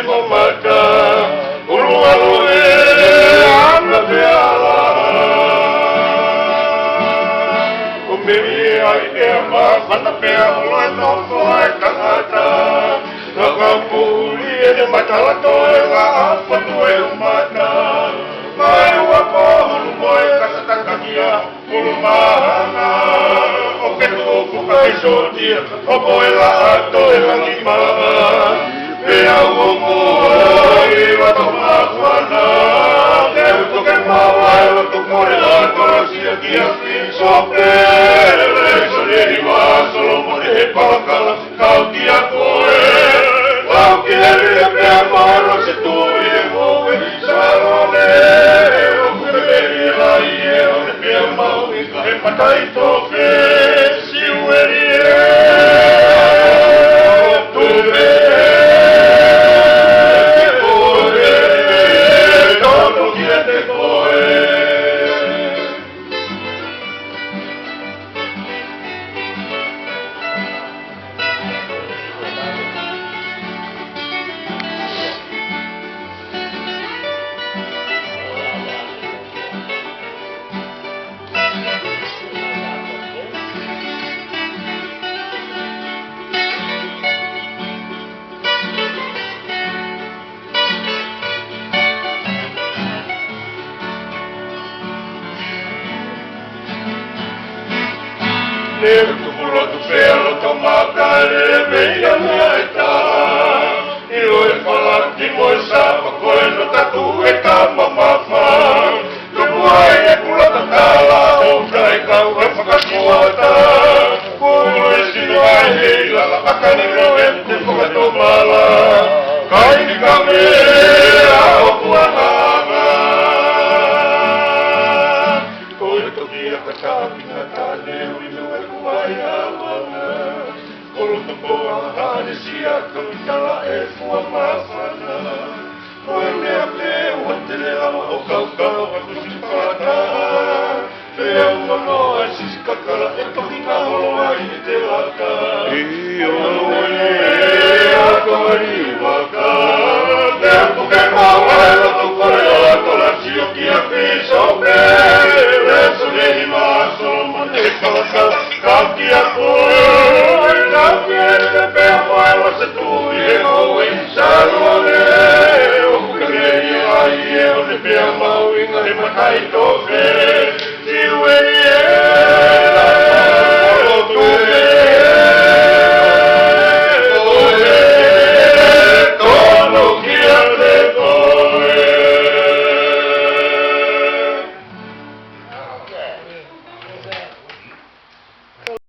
mamata, ulu alue ana beala. Umiri ai ema mana pea mulai nopo ai tangata. Nakapuli ene matala toe la apa tue umata. Mai wako hulu moe kasatakakia ulu mahana. Oke tuku kakesotia opo ela ato ela kimaa. Pea uomu iwa tomakwana. Neutu ke mawa ela tukore la torosia kia. Sopere soderi wa solomone he palakala. Kau kia koe. Kau kia ria pea maro se tui e moe. Salone oku beri lai e one pea maui. He patai toke siueri e. Tume koe. Tonu kia te koe. Nertu mulotu pelo tomakare meia laita. Io e falati moi sapa koeno tatu e kama mama. Tupuai e kulata tala outa e kau e whakatuata. Kulu e sinu ai heila la akani no ente whakatomala. Kai